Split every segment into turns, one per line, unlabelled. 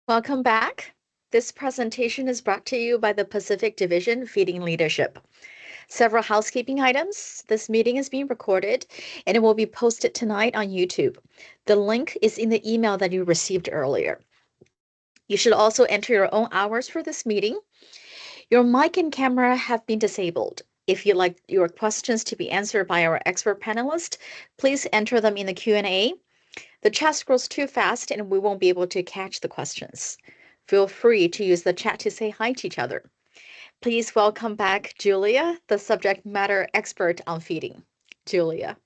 Welcome back. This presentation is brought to you by the Pacific Division Feeding Leadership. Several housekeeping items. This meeting is being recorded and it will be posted tonight on YouTube. The link is in the email that you received earlier. You should also enter your own hours for this meeting. Your mic and camera have been disabled. If you'd like your questions to be answered by our expert panelist, please enter them in the Q&A. The chat scrolls too fast and we won't be able to catch the questions. Feel free to use the chat to say hi to each other. Please welcome back Julia, the subject matter expert on feeding. Julia.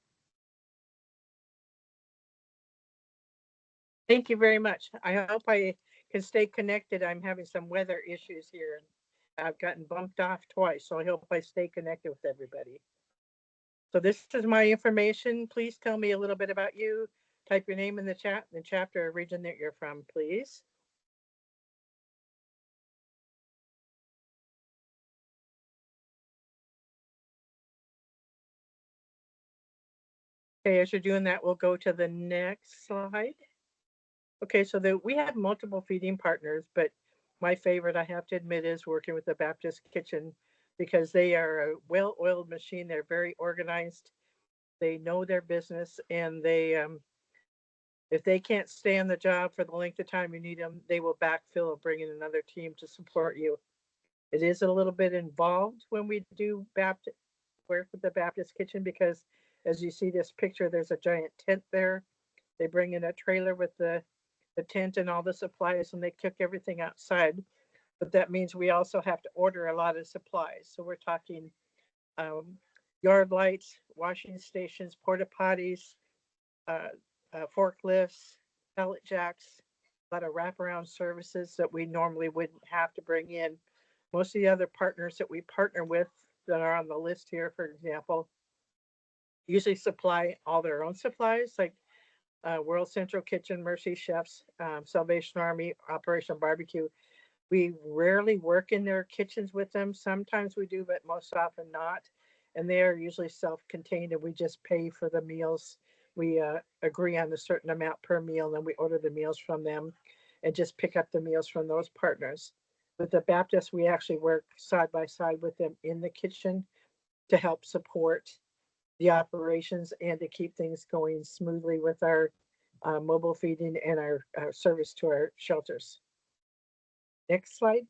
Thank you very much. I hope I can stay connected. I'm having some weather issues here. I've gotten bumped off twice, so I hope I stay connected with everybody. So this is my information. Please tell me a little bit about you. Type your name in the chat, the chapter or region that you're from, please. Okay, as you're doing that, we'll go to the next slide. Okay, so we have multiple feeding partners, but my favorite, I have to admit, is working with the Baptist Kitchen because they are a well-oiled machine. They're very organized. They know their business, and if they can't stay on the job for the length of time you need them, they will backfill or bring in another team to support you. It is a little bit involved when we do work with the Baptist Kitchen because, as you see this picture, there's a giant tent there. They bring in a trailer with the tent and all the supplies, and they cook everything outside. But that means we also have to order a lot of supplies. So we're talking yard lights, washing stations, porta potties, forklifts, pallet jacks, a lot of wraparound services that we normally wouldn't have to bring in. Most of the other partners that we partner with that are on the list here, for example, usually supply all their own supplies, like World Central Kitchen, Mercy Chefs, Salvation Army, Operation Barbecue. We rarely work in their kitchens with them. Sometimes we do, but most often not. And they are usually self-contained, and we just pay for the meals. We agree on a certain amount per meal, and then we order the meals from them and just pick up the meals from those partners. With the Baptist, we actually work side by side with them in the kitchen to help support the operations and to keep things going smoothly with our mobile feeding and our service to our shelters. Next slide.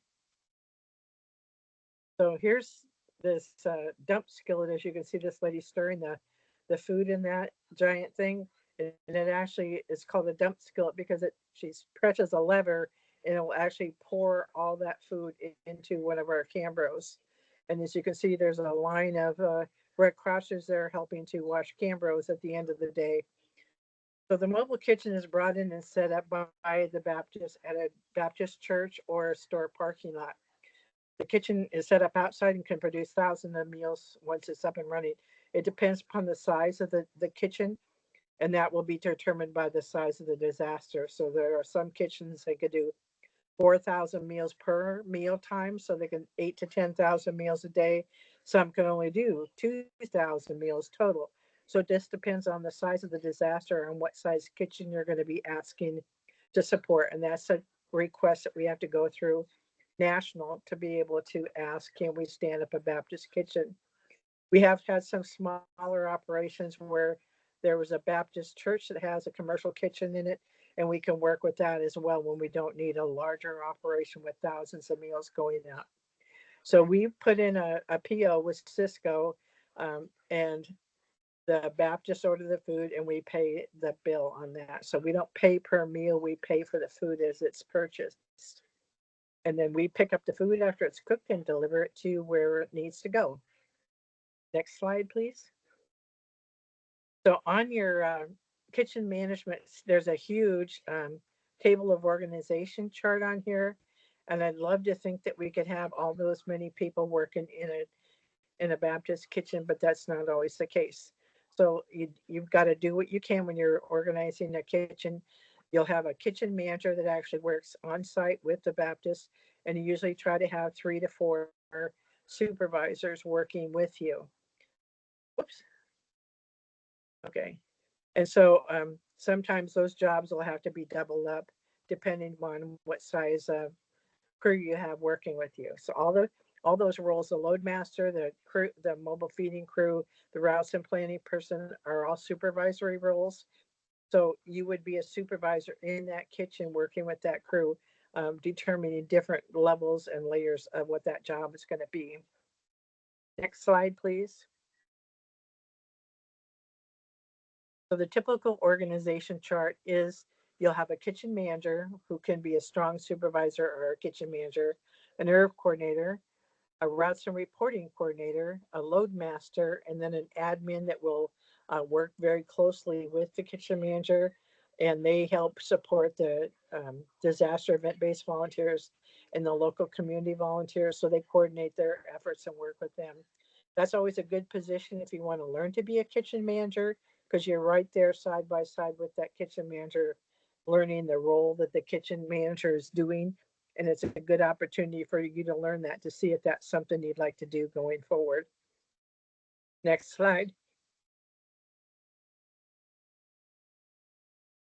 So here's this dump skillet. As you can see, this lady stirring the food in that giant thing. And it actually is called a dump skillet because she presses a lever and it will actually pour all that food into one of our Cambros. And as you can see, there's a line of Red Crossers there helping to wash Cambros at the end of the day. So the mobile kitchen is brought in and set up by the Baptist at a Baptist church or a store parking lot. The kitchen is set up outside and can produce thousands of meals once it's up and running. It depends upon the size of the kitchen, and that will be determined by the size of the disaster. So there are some kitchens that could do 4,000 meals per meal time, so they can 8 to 10,000 meals a day. Some can only do 2,000 meals total. So it just depends on the size of the disaster and what size kitchen you're going to be asking to support. And that's a request that we have to go through national to be able to ask, can we stand up a Baptist kitchen? We have had some smaller operations where there was a Baptist church that has a commercial kitchen in it, and we can work with that as well when we don't need a larger operation with thousands of meals going out. So we put in a PO with Cisco, and the Baptist order the food and we pay the bill on that. So we don't pay per meal, we pay for the food as it's purchased. And then we pick up the food after it's cooked and deliver it to where it needs to go. Next slide, please. So on your kitchen management, there's a huge table of organization chart on here. And I'd love to think that we could have all those many people working in a Baptist kitchen, but that's not always the case. So you've got to do what you can when you're organizing a kitchen. You'll have a kitchen manager that actually works on site with the Baptist, and you usually try to have 3 to 4 supervisors working with you. Whoops. Okay. And so sometimes those jobs will have to be doubled up depending on what size crew you have working with you. So all those roles, the load master, the crew, the mobile feeding crew, the routes and planning person are all supervisory roles. So you would be a supervisor in that kitchen working with that crew, determining different levels and layers of what that job is going to be. Next slide, please. So the typical organization chart is you'll have a kitchen manager who can be a strong supervisor or a kitchen manager, an IRV coordinator, a routes and reporting coordinator, a load master, and then an admin that will work very closely with the kitchen manager. And they help support the disaster event-based volunteers and the local community volunteers. So they coordinate their efforts and work with them. That's always a good position if you want to learn to be a kitchen manager, because you're right there side by side with that kitchen manager, learning the role that the kitchen manager is doing. And it's a good opportunity for you to learn that, to see if that's something you'd like to do going forward. Next slide.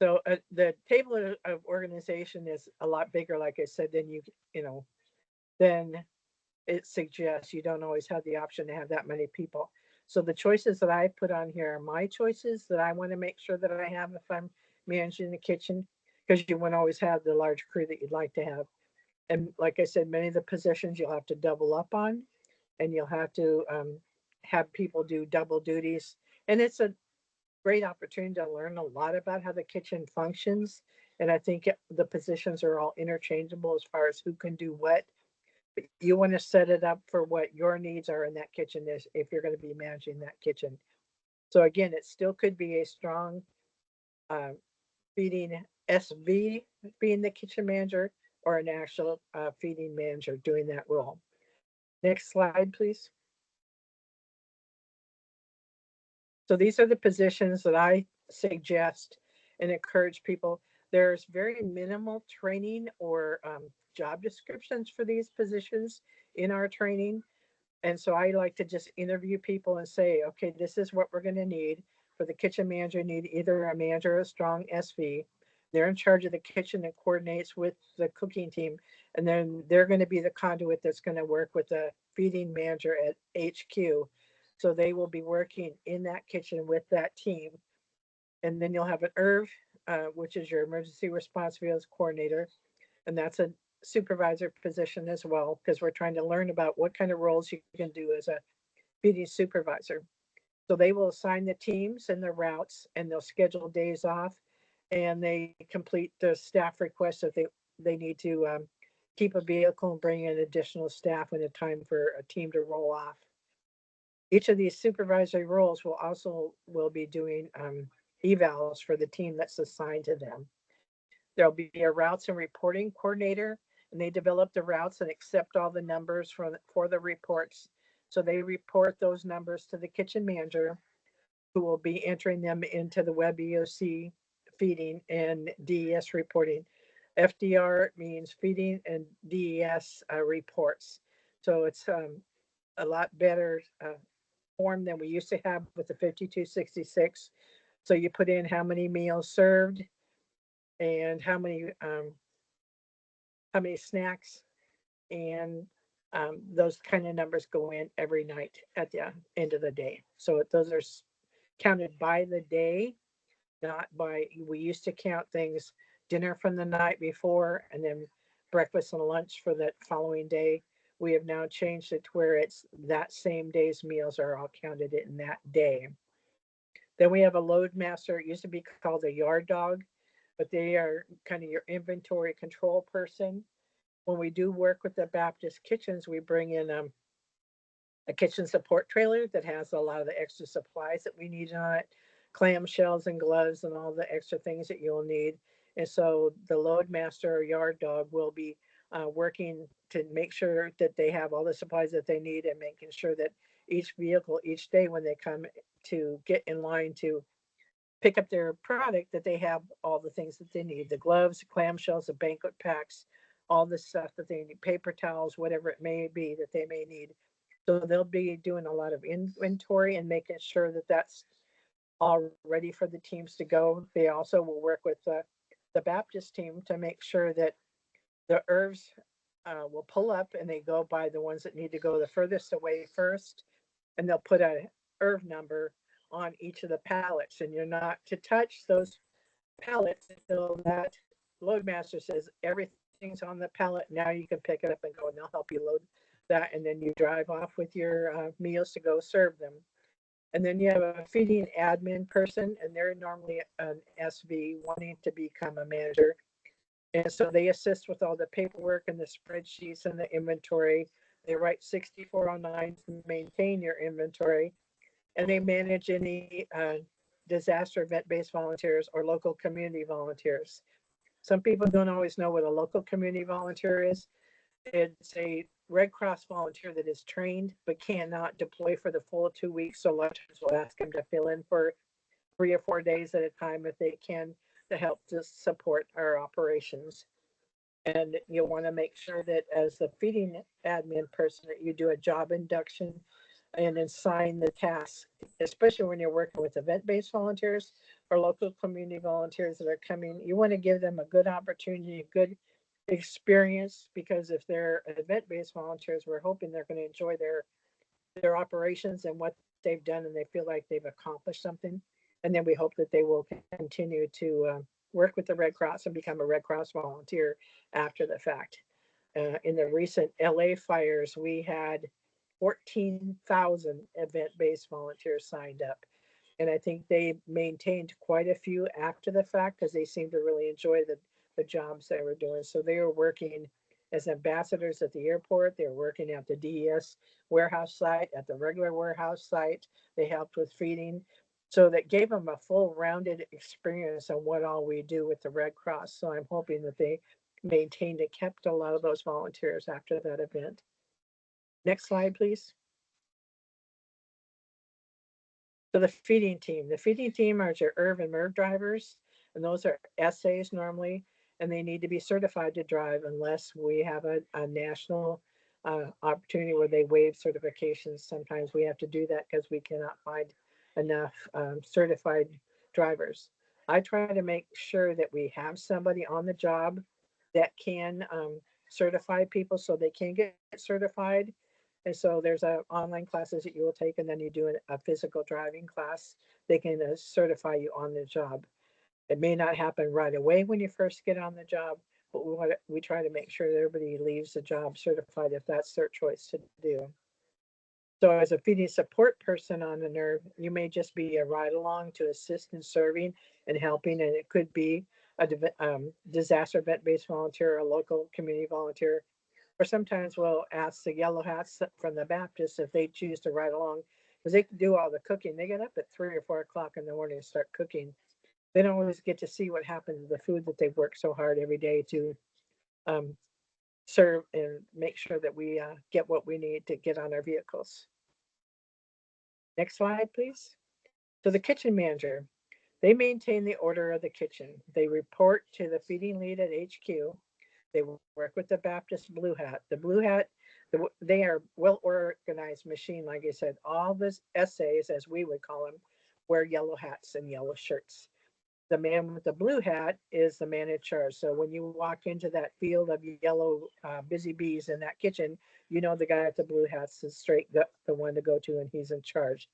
So the table of organization is a lot bigger, like I said, than than it suggests. You don't always have the option to have that many people. So the choices that I put on here are my choices that I want to make sure that I have if I'm managing the kitchen, because you won't always have the large crew that you'd like to have. And like I said, many of the positions you'll have to double up on, and you'll have to have people do double duties. And it's a great opportunity to learn a lot about how the kitchen functions. And I think the positions are all interchangeable as far as who can do what. But you want to set it up for what your needs are in that kitchen is if you're going to be managing that kitchen. So again, it still could be a strong uh, feeding SV being the kitchen manager, or an actual feeding manager doing that role. Next slide, please. So these are the positions that I suggest and encourage people. There's very minimal training or job descriptions for these positions in our training. And so I like to just interview people and say, okay, this is what we're going to need. For the kitchen manager, you need either a manager or a strong SV. They're in charge of the kitchen and coordinates with the cooking team. And then they're going to be the conduit that's going to work with the feeding manager at HQ. So they will be working in that kitchen with that team. And then you'll have an IRV, which is your emergency response vehicles coordinator. And that's a supervisor position as well, because we're trying to learn about what kind of roles you can do as a feeding supervisor. So they will assign the teams and the routes, and they'll schedule days off, and they complete the staff requests if they need to keep a vehicle and bring in additional staff when it's time for a team to roll off. Each of these supervisory roles will be doing evals for the team that's assigned to them. There'll be a routes and reporting coordinator, and they develop the routes and accept all the numbers for the reports. So they report those numbers to the kitchen manager, who will be entering them into the web EOC feeding and DES reporting. FDR means feeding, and DES reports. So it's a lot better form than we used to have with the 5266. So you put in how many meals served and how many snacks, and those kind of numbers go in every night at the end of the day. So those are counted by the day, not by, we used to count things dinner from the night before and then breakfast and lunch for that following day. We have now changed it to where it's that same day's meals are all counted in that day. Then we have a load master. It used to be called a yard dog, but they are kind of your inventory control person. When we do work with the Baptist Kitchens, we bring in a kitchen support trailer that has a lot of the extra supplies that we need on it, clamshells and gloves and all the extra things that you'll need. And so the load master or yard dog will be working to make sure that they have all the supplies that they need, and making sure that each vehicle each day when they come to get in line to pick up their product, that they have all the things that they need, the gloves, the clamshells, the banquet packs, all the stuff that they need, paper towels, whatever it may be that they may need. So they'll be doing a lot of inventory and making sure that that's all ready for the teams to go. They also will work with the Baptist team to make sure that the ERVs will pull up and they go by the ones that need to go the furthest away first, and they'll put a ERV number on each of the pallets, and you're not to touch those pallets until that loadmaster says everything's on the pallet. Now you can pick it up and go, and they'll help you load that, and then you drive off with your meals to go serve them. And then you have a feeding admin person, and they're normally an SV wanting to become a manager. And so they assist with all the paperwork and the spreadsheets and the inventory. They write 6409s to maintain your inventory, and they manage any disaster event-based volunteers or local community volunteers. Some people don't always know what a local community volunteer is. It's a Red Cross volunteer that is trained but cannot deploy for the full 2 weeks. So a lot of times we'll ask them to fill in for 3 or 4 days at a time if they can, to help to support our operations. And you'll want to make sure that as the feeding admin person that you do a job induction and assign the tasks, especially when you're working with event-based volunteers or local community volunteers that are coming. You want to give them a good opportunity, a good experience, because if they're event-based volunteers, we're hoping they're going to enjoy their operations and what they've done, and they feel like they've accomplished something. And then we hope that they will continue to work with the Red Cross and become a Red Cross volunteer after the fact. In the recent LA fires, we had 14,000 event-based volunteers signed up. And I think they maintained quite a few after the fact because they seemed to really enjoy the jobs they were doing. So they were working as ambassadors at the airport. They were working at the DES warehouse site, at the regular warehouse site. They helped with feeding. So that gave them a full rounded experience on what all we do with the Red Cross. So I'm hoping that they maintained and kept a lot of those volunteers after that event. Next slide, please. So the feeding team are your ERV and MERV drivers, and those are essays normally, and they need to be certified to drive unless we have a national opportunity where they waive certifications. Sometimes we have to do that because we cannot find enough certified drivers. I try to make sure that we have somebody on the job that can certify people so they can get certified. And so there's online classes that you will take, and then you do a physical driving class. They can certify you on the job. It may not happen right away when you first get on the job, but we try to make sure that everybody leaves the job certified if that's their choice to do. So as a feeding support person on the NERV, you may just be a ride along to assist in serving and helping, and it could be a disaster event-based volunteer, a local community volunteer, or sometimes we'll ask the Yellow Hats from the Baptists if they choose to ride along, because they can do all the cooking. They get up at 3 or 4 o'clock in the morning and start cooking. They don't always get to see what happens to the food that they've worked so hard every day to serve and make sure that we get what we need to get on our vehicles. Next slide, please. So the kitchen manager, they maintain the order of the kitchen. They report to the feeding lead at HQ. They work with the Baptist Blue Hat. The Blue Hat, they are well organized machine. Like I said, all the essays, as we would call them, wear yellow hats and yellow shirts. The man with the blue hat is the man in charge. So when you walk into that field of yellow busy bees in that kitchen, you know the guy with the blue hat's the one to go to, and he's in charge.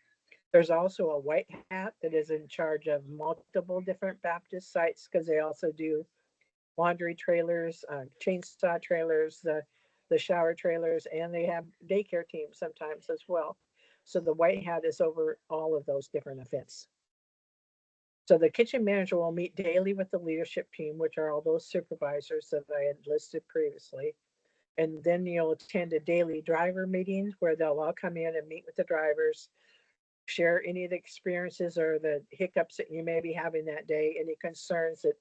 There's also a white hat that is in charge of multiple different Baptist sites because they also do laundry trailers, chainsaw trailers, the shower trailers, and they have daycare teams sometimes as well. So the white hat is over all of those different events. So the kitchen manager will meet daily with the leadership team, which are all those supervisors that I had listed previously. And then you'll attend a daily driver meetings where they'll all come in and meet with the drivers, share any of the experiences or the hiccups that you may be having that day, any concerns that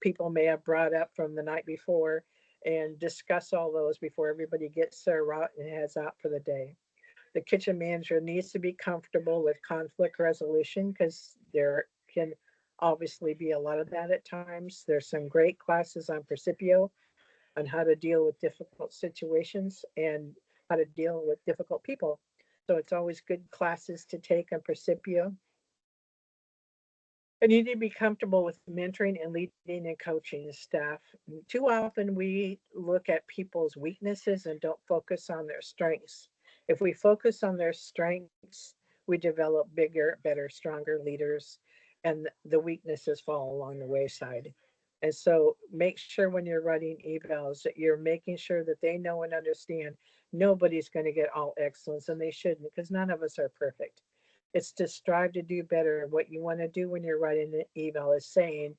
people may have brought up from the night before, and discuss all those before everybody gets their route and heads out for the day. The kitchen manager needs to be comfortable with conflict resolution because there can obviously be a lot of that at times. There's some great classes on Precipio on how to deal with difficult situations and how to deal with difficult people. So it's always good classes to take on Precipio. And you need to be comfortable with mentoring and leading and coaching staff. Too often we look at people's weaknesses and don't focus on their strengths. If we focus on their strengths, we develop bigger, better, stronger leaders, and the weaknesses fall along the wayside. And so make sure when you're writing evals that you're making sure that they know and understand nobody's going to get all excellence, and they shouldn't, because none of us are perfect. It's to strive to do better. What you want to do when you're writing an email is saying,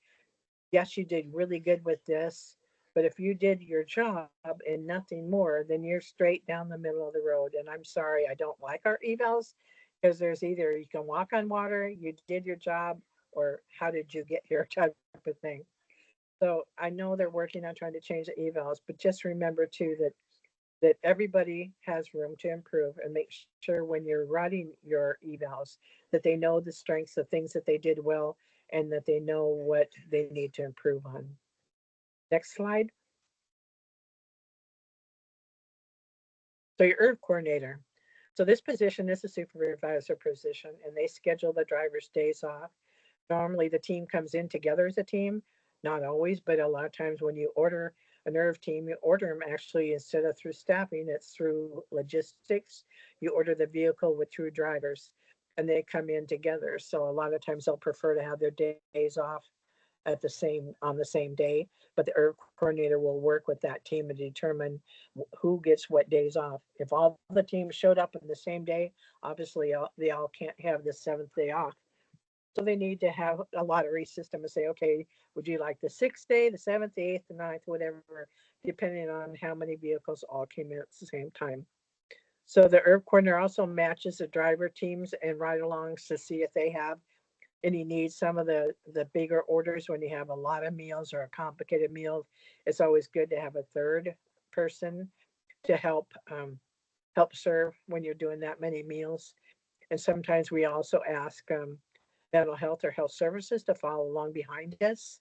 yes, you did really good with this, but if you did your job and nothing more, then you're straight down the middle of the road. And I'm sorry, I don't like our evals, because there's either you can walk on water, you did your job, or how did you get here type of thing. So I know they're working on trying to change the evals, but just remember too that everybody has room to improve, and make sure when you're writing your evals that they know the strengths, the things that they did well, and that they know what they need to improve on. Next slide. So your IRV coordinator. So this position is a supervisor position, and they schedule the driver's days off. Normally the team comes in together as a team, not always, but a lot of times when you order a nerve team, you order them actually instead of through staffing, it's through logistics. You order the vehicle with two drivers and they come in together. So a lot of times they'll prefer to have their days off at the same day, but the IRV coordinator will work with that team to determine who gets what days off. If all the teams showed up on the same day, obviously they all can't have the seventh day off. So they need to have a lottery system and say, okay, would you like the sixth day, the seventh, the eighth, the ninth, whatever, depending on how many vehicles all came in at the same time. So the IRV coordinator also matches the driver teams and ride-alongs to see if they have any needs. Some of the bigger orders, when you have a lot of meals or a complicated meal, it's always good to have a third person to help serve when you're doing that many meals. And sometimes we also ask mental health or health services to follow along behind us,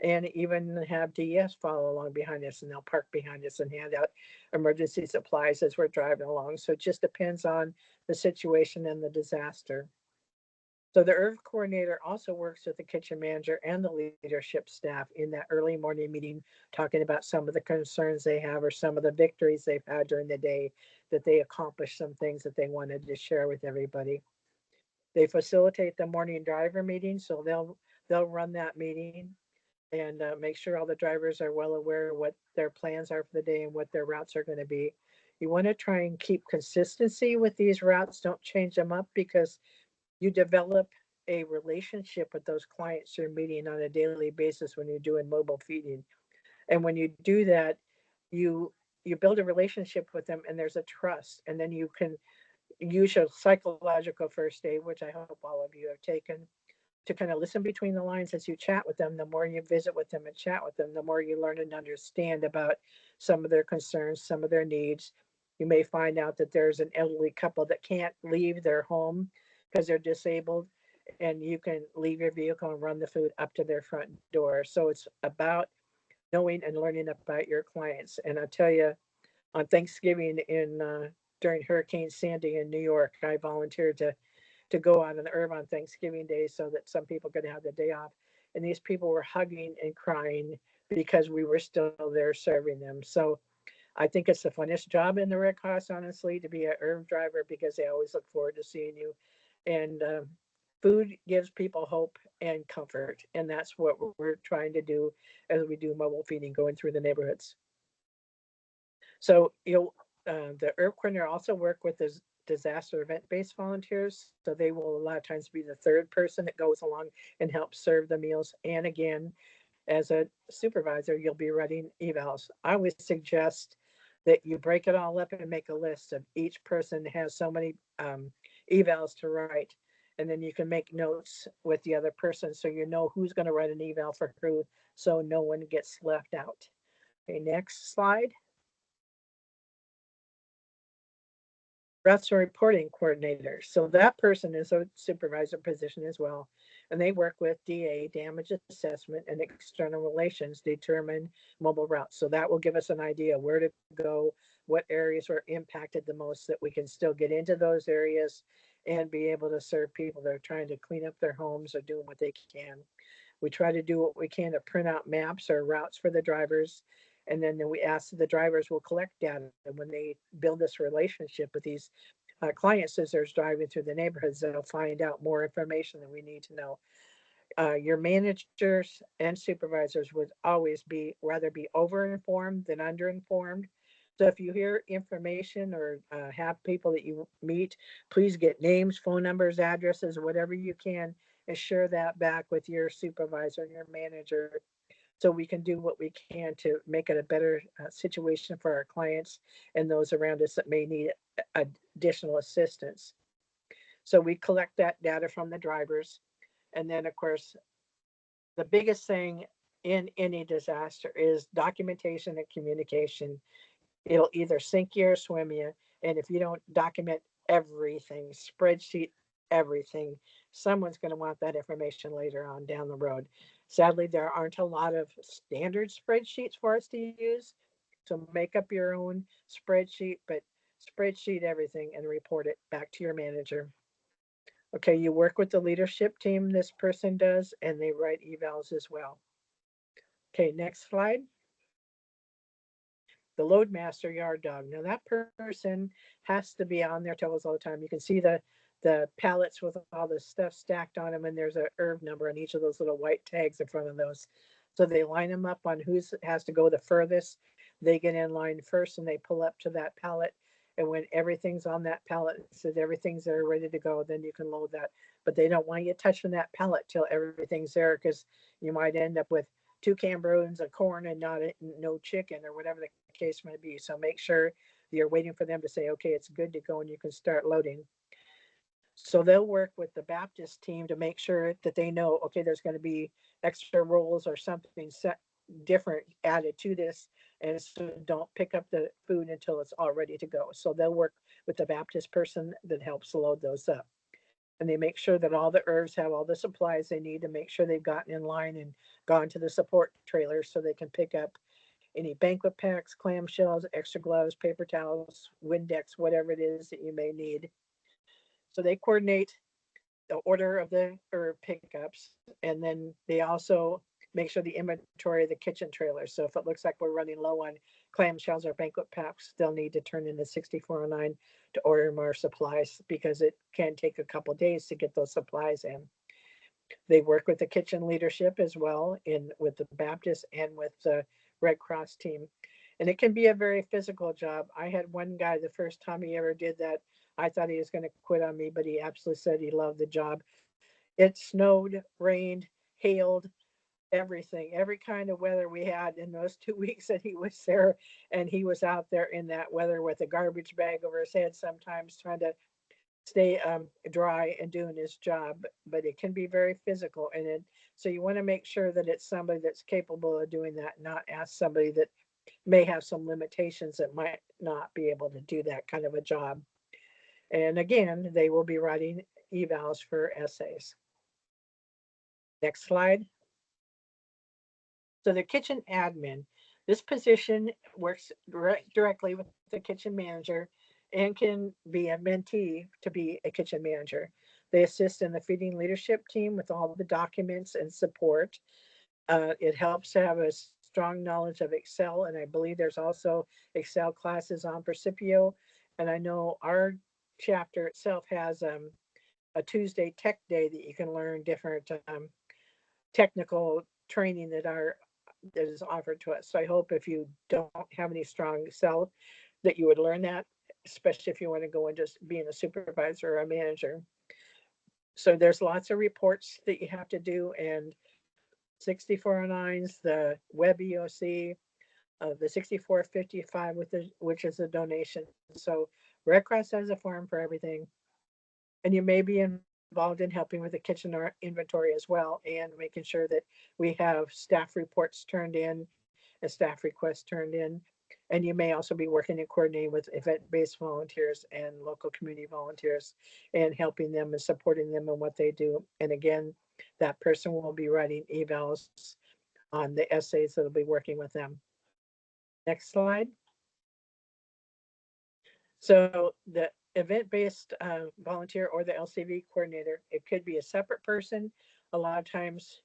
and even have DES follow along behind us, and they'll park behind us and hand out emergency supplies as we're driving along. So it just depends on the situation and the disaster. So the IRV coordinator also works with the kitchen manager and the leadership staff in that early morning meeting, talking about some of the concerns they have or some of the victories they've had during the day, that they accomplished some things that they wanted to share with everybody. They facilitate the morning driver meeting, so they'll run that meeting and make sure all the drivers are well aware of what their plans are for the day and what their routes are going to be. You want to try and keep consistency with these routes. Don't change them up, because you develop a relationship with those clients you're meeting on a daily basis when you're doing mobile feeding. And when you do that, you you build a relationship with them, and there's a trust, and then you can use your psychological first aid, which I hope all of you have taken, to kind of listen between the lines as you chat with them. The more you visit with them and chat with them, the more you learn and understand about some of their concerns, some of their needs. You may find out that there's an elderly couple that can't leave their home because they're disabled, and you can leave your vehicle and run the food up to their front door. So it's about knowing and learning about your clients. And I tell you, on Thanksgiving in during Hurricane Sandy in New York, I volunteered to go out on the IRV on Thanksgiving Day so that some people could have the day off. And these people were hugging and crying because we were still there serving them. So I think it's the funnest job in the Red Cross, honestly, to be an IRV driver, because they always look forward to seeing you. And food gives people hope and comfort. And that's what we're trying to do as we do mobile feeding going through the neighborhoods. So the IRV coordinator also work with the disaster event-based volunteers. So they will a lot of times be the third person that goes along and helps serve the meals. And again, as a supervisor, you'll be writing evals. I would suggest that you break it all up and make a list of each person has so many evals to write. And then you can make notes with the other person so you know who's going to write an eval for who, so no one gets left out. Okay, next slide. Routes and reporting coordinator. So that person is a supervisor position as well. And they work with DA, damage assessment, and external relations to determine mobile routes. So that will give us an idea where to go, what areas were impacted the most, so that we can still get into those areas and be able to serve people that are trying to clean up their homes or doing what they can. We try to do what we can to print out maps or routes for the drivers. And then we ask the drivers will collect data. And when they build this relationship with these clients as they're driving through the neighborhoods, they'll find out more information that we need to know. Your managers and supervisors would always rather be over-informed than under-informed. So if you hear information or have people that you meet, please get names, phone numbers, addresses, whatever you can, and share that back with your supervisor and your manager so we can do what we can to make it a better situation for our clients and those around us that may need additional assistance. So we collect that data from the drivers. And then, of course, the biggest thing in any disaster is documentation and communication. It'll either sink you or swim you. And if you don't document everything, spreadsheet everything, someone's going to want that information later on down the road. Sadly, there aren't a lot of standard spreadsheets for us to use. So make up your own spreadsheet, but spreadsheet everything and report it back to your manager. Okay, you work with the leadership team, this person does, and they write evals as well. Okay, next slide. The load master yard dog. Now that person has to be on their toes all the time. You can see the pallets with all the stuff stacked on them, and there's a IRV number on each of those little white tags in front of those. So they line them up on who has to go the furthest. They get in line first and they pull up to that pallet. And when everything's on that pallet, it says everything's there ready to go, then you can load that. But they don't want you touching that pallet till everything's there because you might end up with 2 Cameroons, a corn, and no chicken or whatever the case may be. So make sure you're waiting for them to say, okay, it's good to go and you can start loading. So they'll work with the Baptist team to make sure that they know, okay, there's going to be extra rolls or something set different added to this. And so don't pick up the food until it's all ready to go. So they'll work with the Baptist person that helps load those up. And they make sure that all the IRVs have all the supplies they need to make sure they've gotten in line and gone to the support trailer so they can pick up any banquet packs, clamshells, extra gloves, paper towels, Windex, whatever it is that you may need. So they coordinate the order of the herb pickups, and then they also make sure the inventory of the kitchen trailer. So if it looks like we're running low on clamshells or banquet packs, they'll need to turn in the 6409 to order more supplies because it can take a couple days to get those supplies in. They work with the kitchen leadership as well with the Baptist and with the Red Cross team. And it can be a very physical job. I had one guy, the first time he ever did that, I thought he was going to quit on me, but he absolutely said he loved the job. It snowed, rained, hailed, everything, every kind of weather we had in those 2 weeks that he was there. And he was out there in that weather with a garbage bag over his head, sometimes trying to stay dry and doing his job. But it can be very physical. So you want to make sure that it's somebody that's capable of doing that, not ask somebody that may have some limitations that might not be able to do that kind of a job. And again, they will be writing evals for essays. Next slide. So the kitchen admin, this position works directly with the kitchen manager and can be a mentee to be a kitchen manager. They assist in the feeding leadership team with all the documents and support. It helps to have a strong knowledge of Excel, and I believe there's also Excel classes on Percipio. And I know our chapter itself has a Tuesday tech day that you can learn different technical training that is offered to us. So I hope if you don't have any strong Excel that you would learn that, especially if you want to go into being a supervisor or a manager. So there's lots of reports that you have to do, and 6409s, the web EOC, the 6455 which is a donation. So Red Cross has a form for everything. And you may be involved in helping with the kitchen inventory as well, and making sure that we have staff reports turned in and staff requests turned in. And you may also be working and coordinating with event-based volunteers and local community volunteers and helping them and supporting them in what they do. And again, that person will be writing evals on the essays that'll be working with them. Next slide. So the event-based volunteer or the LCV coordinator. It could be a separate person. A lot of times,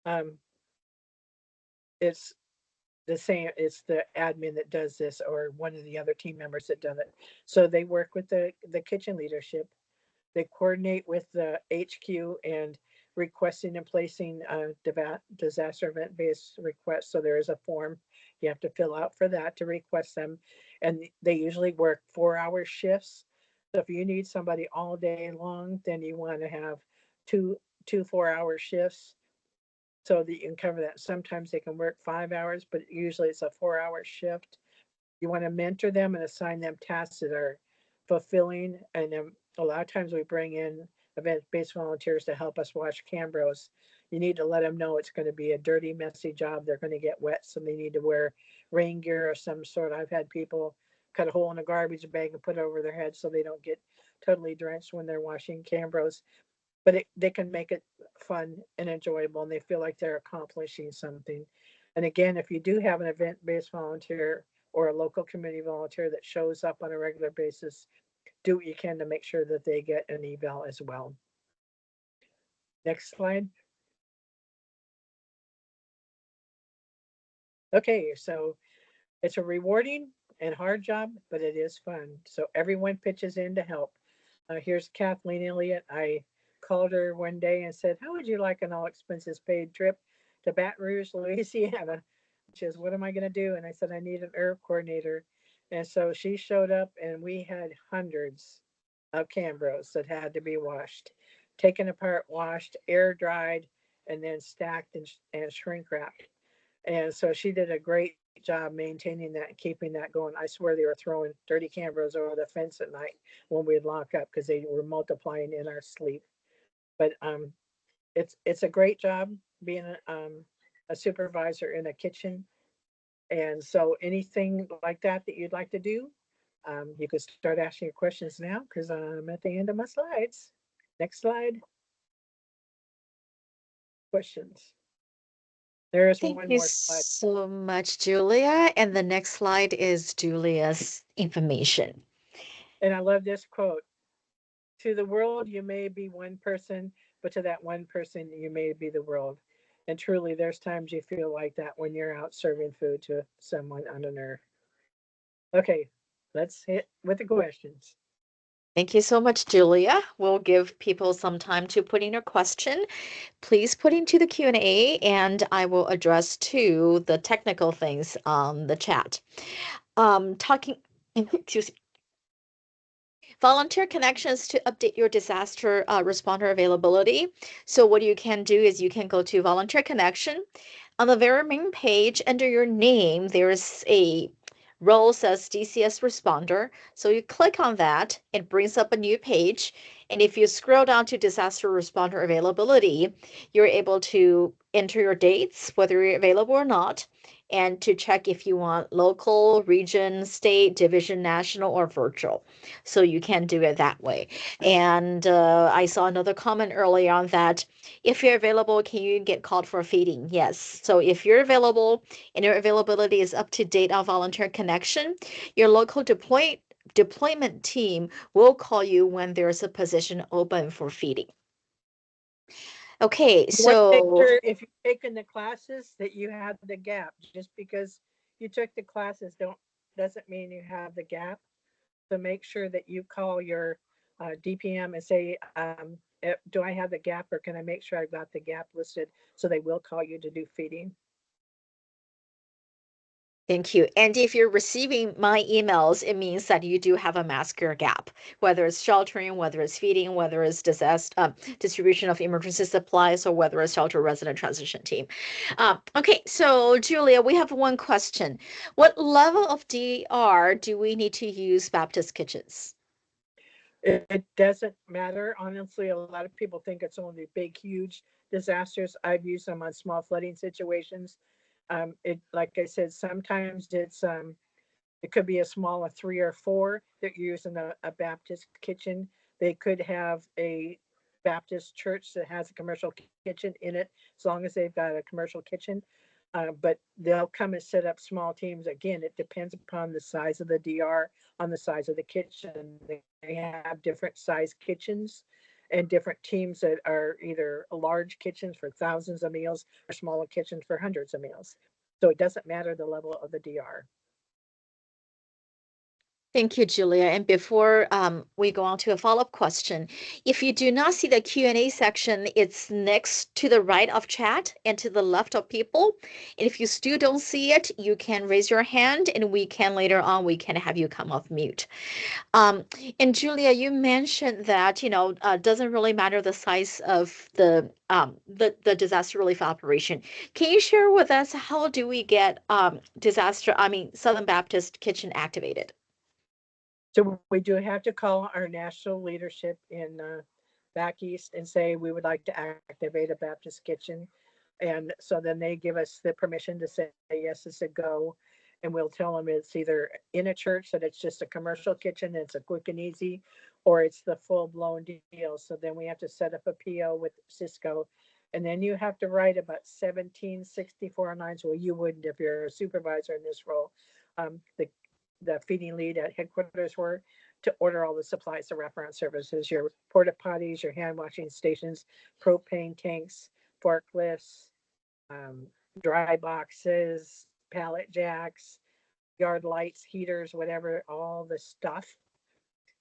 um, it's the same. It's the admin that does this, or one of the other team members that does it. So they work with the kitchen leadership. They coordinate with the HQ and requesting and placing disaster event-based requests. So there is a form you have to fill out for that to request them. And they usually work 4-hour shifts. So if you need somebody all day long, then you want to have two 4-hour shifts so that you can cover that. Sometimes they can work 5 hours, but usually it's a 4-hour shift. You want to mentor them and assign them tasks that are fulfilling. And a lot of times we bring in event-based volunteers to help us wash Cambros. You need to let them know it's going to be a dirty, messy job. They're going to get wet, so they need to wear rain gear of some sort. I've had people cut a hole in a garbage bag and put it over their head so they don't get totally drenched when they're washing Cambros. But they can make it fun and enjoyable, and they feel like they're accomplishing something. And again, if you do have an event-based volunteer or a local community volunteer that shows up on a regular basis, do what you can to make sure that they get an eval as well. Next slide. Okay, so it's a rewarding and hard job, but it is fun. So everyone pitches in to help. Here's Kathleen Elliott. I called her one day and said, how would you like an all expenses paid trip to Baton Rouge, Louisiana? She says, what am I going to do? And I said, I need an herb coordinator. And so she showed up, and we had hundreds of Cambros that had to be washed, taken apart, washed, air dried, and then stacked and shrink wrapped. And so she did a great job maintaining that and keeping that going. I swear they were throwing dirty Cambros over the fence at night when we'd lock up because they were multiplying in our sleep. But it's a great job being a supervisor in a kitchen. And so anything like that you'd like to do, you could start asking your questions now because I'm at the end of my slides. Next slide. Questions. There is
Thank
one
you
more slide.
so much, Julia. And the next slide is Julia's information.
And I love this quote. To the world, you may be one person, but to that one person, you may be the world. And truly, there's times you feel like that when you're out serving food to someone on an earth. Okay, let's hit with the questions.
Thank you so much, Julia. We'll give people some time to put in a question. Please put into the Q&A and I will address to the technical things on the chat. Excuse me. Volunteer connections to update your disaster responder availability. So what you can do is you can go to volunteer connection. On the very main page under your name, there's a role says DCS responder. So you click on that, it brings up a new page. And if you scroll down to disaster responder availability, you're able to enter your dates, whether you're available or not, and to check if you want local, region, state, division, national, or virtual. So you can do it that way. And I saw another comment earlier on that if you're available, can you get called for feeding? Yes. So if you're available and your availability is up to date on Volunteer Connection, your local deployment team will call you when there's a position open for feeding. Okay,
You want to make
so
sure if you're taking the classes that you have the gap. Just because you took the classes doesn't mean you have the gap. So make sure that you call your DPM and say, do I have the gap or can I make sure I've got the gap listed? So they will call you to do feeding.
thank you. And if you're receiving my emails, it means that you do have a mask gap, whether it's sheltering, whether it's feeding, whether it's disaster distribution of emergency supplies, or whether it's shelter resident transition team. Okay, so Julia, we have one question. What level of DR do we need to use Baptist kitchens?
It doesn't matter. Honestly, a lot of people think it's only big, huge disasters. I've used them on small flooding situations. Like I said, sometimes it could be a small of 3 or 4 that you're using a Baptist kitchen. They could have a Baptist church that has a commercial kitchen in it, as long as they've got a commercial kitchen. But they'll come and set up small teams. Again, it depends upon the size of the DR, on the size of the kitchen. They have different size kitchens and different teams that are either large kitchens for thousands of meals or smaller kitchens for hundreds of meals. So it doesn't matter the level of the DR.
Thank you, Julia. And before we go on to a follow-up question, if you do not see the Q&A section, it's next to the right of chat and to the left of people. And if you still don't see it, you can raise your hand and we can later on, we can have you come off mute. Um, and Julia, you mentioned that, doesn't really matter the size of the disaster relief operation. Can you share with us how do we get Southern Baptist Kitchen activated?
So we do have to call our national leadership in back east and say we would like to activate a Baptist kitchen. And so then they give us the permission to say yes, it's a go. And we'll tell them it's either in a church that it's just a commercial kitchen, it's a quick and easy, or it's the full blown deal. So then we have to set up a PO with Cisco. And then you have to write about 1764 lines. Well, you wouldn't if you're a supervisor in this role. The feeding lead at headquarters were to order all the supplies, the wraparound services, your porta potties, your hand washing stations, propane tanks, forklifts, dry boxes, pallet jacks, yard lights, heaters, whatever, all the stuff.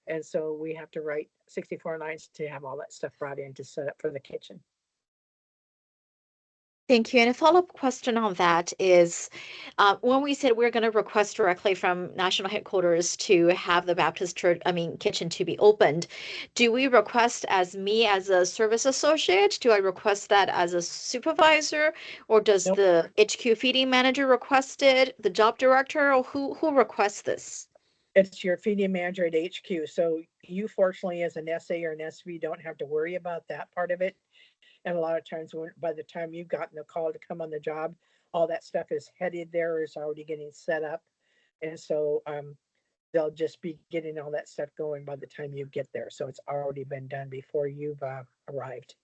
And so we have to write 64 lines to have all that stuff brought in to set up for the kitchen.
Thank you. And a follow-up question on that is, when we said we're going to request directly from national headquarters to have the Baptist church, kitchen to be opened, do we request as me as a service associate? Do I request that as a supervisor, or does
Nope.
the HQ feeding manager request it, the job director, or who requests this?
It's your feeding manager at HQ. So you fortunately as an SA or an SV don't have to worry about that part of it. And a lot of times by the time you've gotten the call to come on the job, all that stuff is headed there, or is already getting set up. And so they'll just be getting all that stuff going by the time you get there. So it's already been done before you've arrived.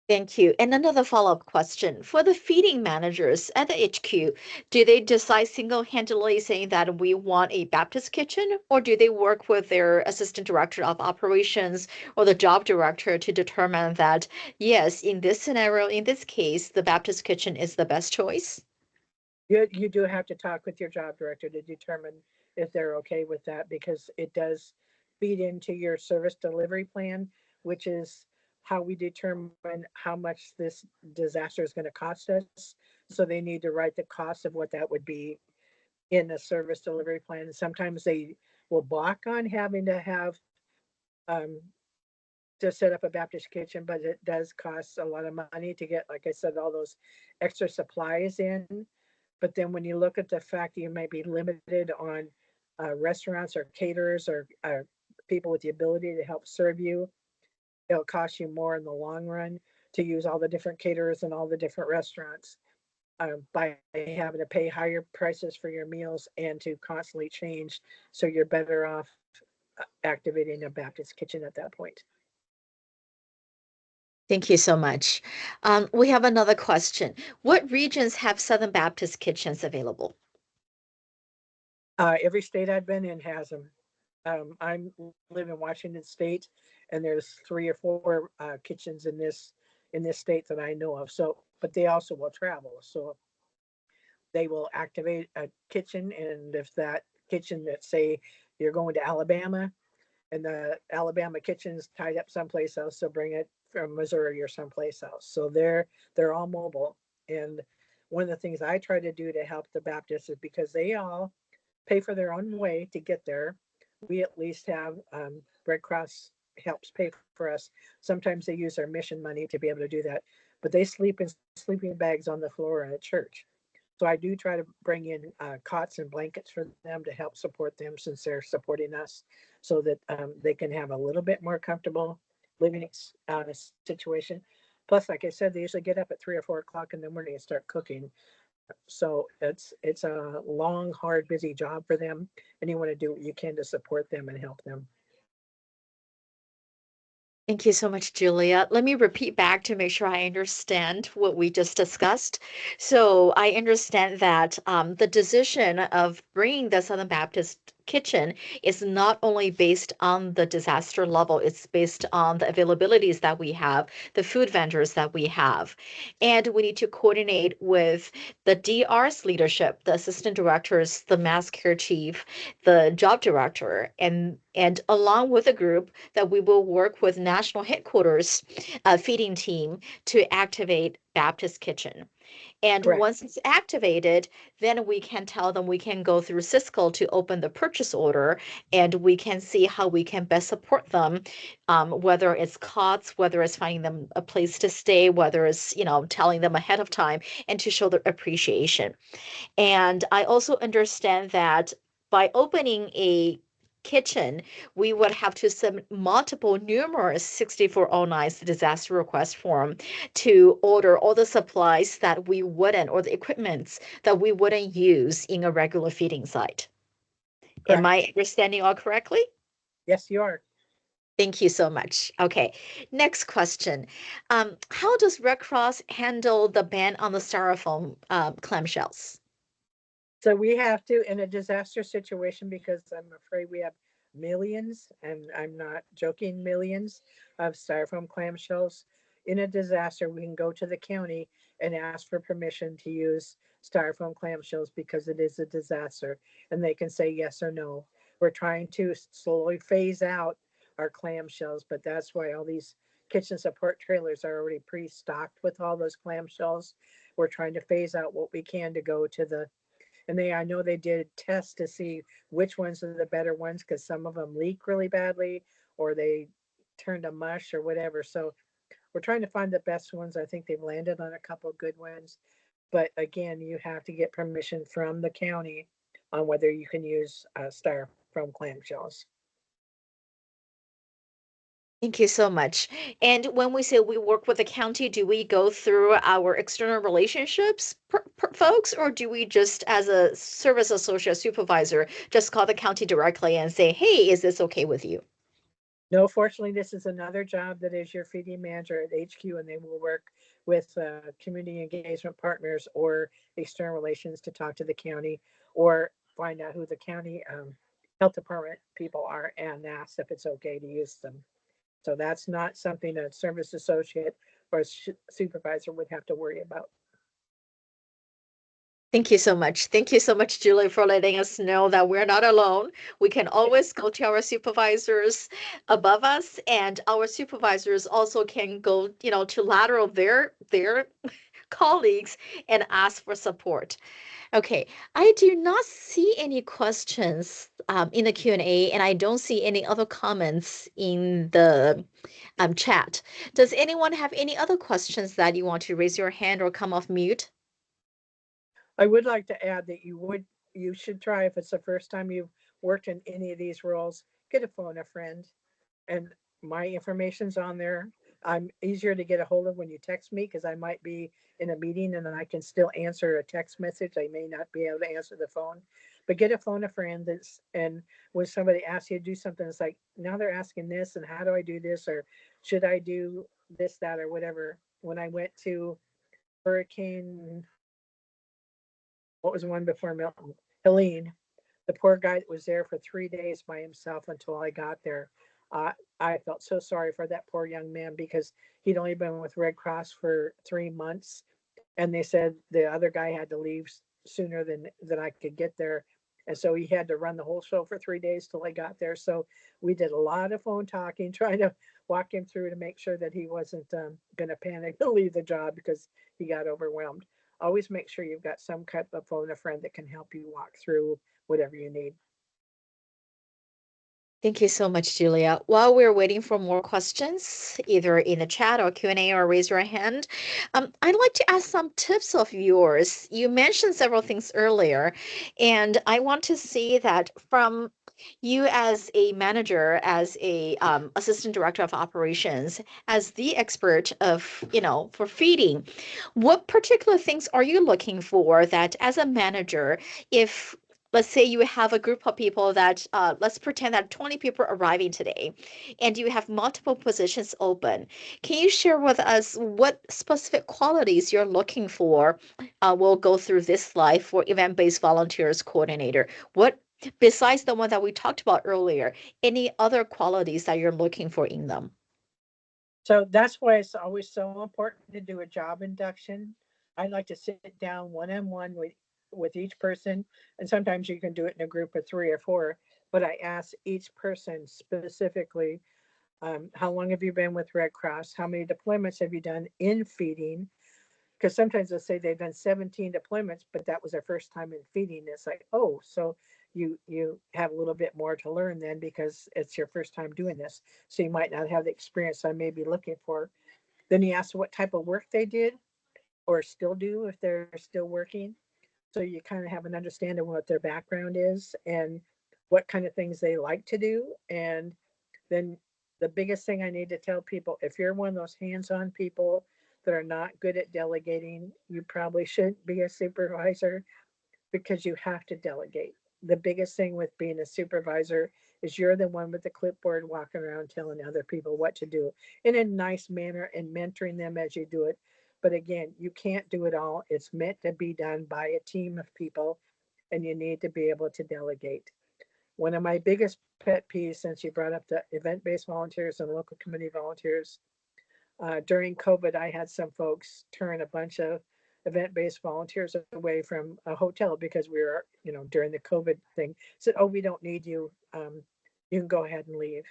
Thank you. And another follow-up question. For the feeding managers at the HQ, do they decide single-handedly saying that we want a Baptist kitchen, or do they work with their assistant director of operations or the job director to determine that, yes, in this scenario, in this case, the Baptist kitchen is the best choice?
You do have to talk with your job director to determine if they're okay with that, because it does feed into your service delivery plan, which is how we determine how much this disaster is going to cost us. So they need to write the cost of what that would be in the service delivery plan. Sometimes they will balk on having to have um, to set up a Baptist kitchen, but it does cost a lot of money to get, like I said, all those extra supplies in. But then when you look at the fact that you may be limited on restaurants or caterers or people with the ability to help serve you, it'll cost you more in the long run to use all the different caterers and all the different restaurants by having to pay higher prices for your meals and to constantly change. So you're better off activating a Baptist kitchen at that point.
Thank you so much. We have another question. What regions have Southern Baptist kitchens available?
Every state I've been in has them. I live in Washington State, and there's 3 or 4 kitchens in this state that I know of. So, but they also will travel. So they will activate a kitchen, and if that kitchen that say you're going to Alabama, and the Alabama kitchen's tied up someplace else, they'll bring it from Missouri or someplace else. So they're all mobile. And one of the things I try to do to help the Baptists is because they all pay for their own way to get there. We at least have Red Cross helps pay for us. Sometimes they use their mission money to be able to do that, but they sleep in sleeping bags on the floor in a church. So I do try to bring in cots and blankets for them to help support them since they're supporting us, so that they can have a little bit more comfortable living situation. Plus, like I said, they usually get up at 3 or 4 o'clock in the morning and start cooking. So it's a long, hard, busy job for them, and you want to do what you can to support them and help them.
Thank you so much, Julia. Let me repeat back to make sure I understand what we just discussed. So I understand that the decision of bringing the Southern Baptist Kitchen is not only based on the disaster level, it's based on the availabilities that we have, the food vendors that we have. And we need to coordinate with the DR's leadership, the assistant directors, the mass care chief, the job director, and along with a group that we will work with national headquarters feeding team to activate Baptist Kitchen. And
Correct.
once it's activated, then we can tell them we can go through Cisco to open the purchase order and we can see how we can best support them, whether it's cots, whether it's finding them a place to stay, whether it's, telling them ahead of time and to show their appreciation. And I also understand that by opening a kitchen, we would have to submit multiple, numerous 6409's disaster request form to order all the supplies that we wouldn't, or the equipments that we wouldn't use in a regular feeding site. Am
Correct.
I understanding all correctly?
Yes, you are.
Thank you so much. Okay, next question. How does Red Cross handle the ban on the styrofoam clamshells?
So we have to, in a disaster situation, because I'm afraid we have millions, and I'm not joking, millions of styrofoam clamshells. In a disaster, we can go to the county and ask for permission to use styrofoam clamshells because it is a disaster, and they can say yes or no. We're trying to slowly phase out our clamshells, but that's why all these kitchen support trailers are already pre-stocked with all those clamshells. We're trying to phase out what we can to go to the, and I know they did tests to see which ones are the better ones because some of them leak really badly or they turn to mush or whatever. So we're trying to find the best ones. I think they've landed on a couple of good ones. But again, you have to get permission from the county on whether you can use styrofoam clamshells.
Thank you so much. And when we say we work with the county, do we go through our external relationships folks, or do we just, as a service associate supervisor, just call the county directly and say, hey, is this okay with you?
No, fortunately, this is another job that is your feeding manager at HQ, and they will work with community engagement partners or external relations to talk to the county or find out who the county health department people are and ask if it's okay to use them. So that's not something a service associate or a supervisor would have to worry about.
Thank you so much. Thank you so much, Julie, for letting us know that we're not alone. We can always go to our supervisors above us, and our supervisors also can go, to lateral their colleagues and ask for support. Okay, I do not see any questions in the Q&A, and I don't see any other comments in the chat. Does anyone have any other questions that you want to raise your hand or come off mute?
I would like to add that you should try, if it's the first time you've worked in any of these roles, get a phone a friend, and my information's on there. I'm easier to get a hold of when you text me because I might be in a meeting and I can still answer a text message. I may not be able to answer the phone, but get a phone a friend. That's, and when somebody asks you to do something, it's like, now they're asking this and how do I do this, or should I do this, that, or whatever. When I went to Hurricane, what was the one before Milton? Helene, the poor guy that was there for 3 days by himself until I got there. I felt so sorry for that poor young man because he'd only been with Red Cross for 3 months, and they said the other guy had to leave sooner than I could get there, and so he had to run the whole show for 3 days till I got there. So we did a lot of phone talking, trying to walk him through to make sure that he wasn't going to panic to leave the job because he got overwhelmed. Always make sure you've got some type of phone a friend that can help you walk through whatever you need.
Thank you so much, Julia. While we're waiting for more questions, either in the chat or Q&A or raise your hand, I'd like to ask some tips of yours. You mentioned several things earlier, and I want to see that from you as a manager, as a assistant director of operations, as the expert of, for feeding, what particular things are you looking for that as a manager, if let's say you have a group of people that, let's pretend that 20 people are arriving today, and you have multiple positions open. Can you share with us what specific qualities you're looking for? We'll go through this slide for event-based volunteers coordinator. What, besides the one that we talked about earlier, any other qualities that you're looking for in them?
So that's why it's always so important to do a job induction. I like to sit down one-on-one with each person, and sometimes you can do it in a group of 3 or 4. But I ask each person specifically, how long have you been with Red Cross? How many deployments have you done in feeding? Because sometimes they'll say they've done 17 deployments, but that was their first time in feeding. It's like, oh, so you have a little bit more to learn then because it's your first time doing this. So you might not have the experience I may be looking for. Then you ask what type of work they did or still do if they're still working. So you kind of have an understanding of what their background is and what kind of things they like to do. And then the biggest thing I need to tell people, if you're one of those hands-on people that are not good at delegating, you probably shouldn't be a supervisor because you have to delegate. The biggest thing with being a supervisor is you're the one with the clipboard walking around telling other people what to do in a nice manner and mentoring them as you do it. But again, you can't do it all. It's meant to be done by a team of people, and you need to be able to delegate. One of my biggest pet peeves, since you brought up the event-based volunteers and local community volunteers, during COVID, I had some folks turn a bunch of event-based volunteers away from a hotel because we were, during the COVID thing, said, "Oh, we don't need you. You can go ahead and leave."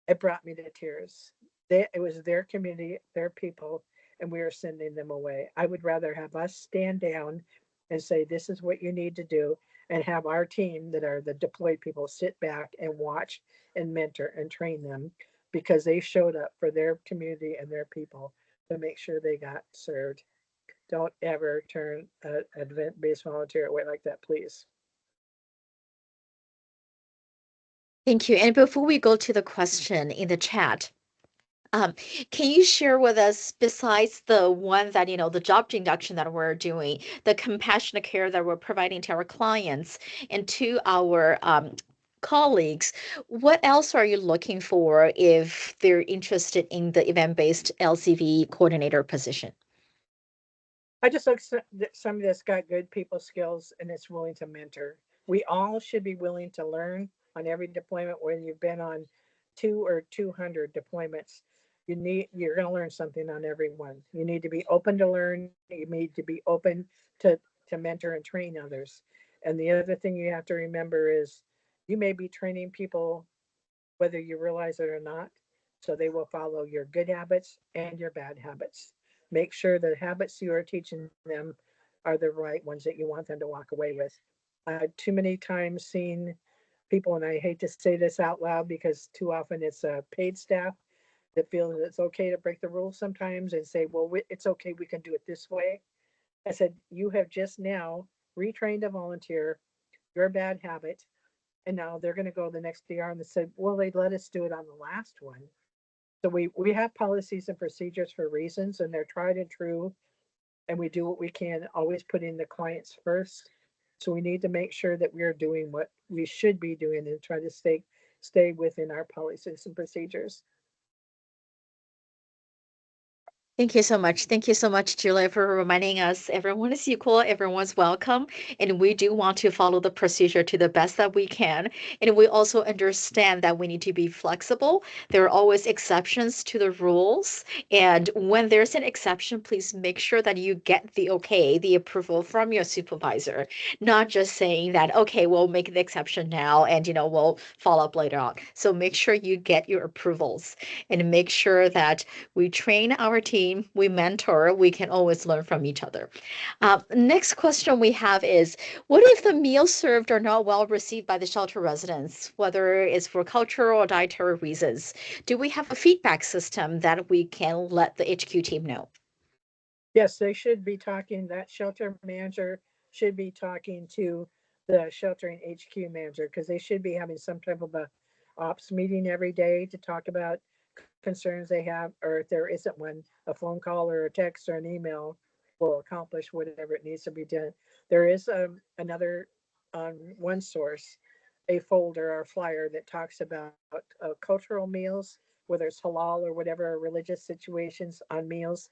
It brought me to tears. It was their community, their people, and we were sending them away. I would rather have us stand down and say, "This is what you need to do," and have our team that are the deployed people sit back and watch and mentor and train them because they showed up for their community and their people to make sure they got served. Don't ever turn an event-based volunteer away like that, please.
Thank you. And before we go to the question in the chat, Um, can you share with us, besides the one that, the job induction that we're doing, the compassionate care that we're providing to our clients and to our colleagues, what else are you looking for if they're interested in the event-based LCV coordinator position?
I just look somebody that's got good people skills and is willing to mentor. We all should be willing to learn on every deployment, whether you've been on 200 deployments. You're going to learn something on every one. You need to be open to learn. You need to be open to mentor and train others. And the other thing you have to remember is you may be training people whether you realize it or not. So they will follow your good habits and your bad habits. Make sure the habits you are teaching them are the right ones that you want them to walk away with. Too many times seen people, and I hate to say this out loud because too often it's paid staff that feel that it's okay to break the rules sometimes and say, well, it's okay, we can do it this way. I said, you have just now retrained a volunteer your bad habit, and now they're going to go the next DR and they said, well, they let us do it on the last one. So we have policies and procedures for reasons, and they're tried and true, and we do what we can, always putting the clients first. So we need to make sure that we are doing what we should be doing and try to stay within our policies and procedures.
Thank you so much. Thank you so much, Julia, for reminding us everyone is equal, everyone's welcome, and we do want to follow the procedure to the best that we can. And we also understand that we need to be flexible. There are always exceptions to the rules. And when there's an exception, please make sure that you get the okay, the approval from your supervisor, not just saying that, okay, we'll make the exception now and, we'll follow up later on. So make sure you get your approvals and make sure that we train our team, we mentor, we can always learn from each other. Next question we have is, what if the meals served are not well received by the shelter residents, whether it's for cultural or dietary reasons? Do we have a feedback system that we can let the HQ team know?
Yes, they should be talking, that shelter manager should be talking to the sheltering HQ manager because they should be having some type of a ops meeting every day to talk about concerns they have, or if there isn't one, a phone call or a text or an email will accomplish whatever it needs to be done. There is another on one source a folder or flyer that talks about cultural meals, whether it's halal or whatever, religious situations on meals.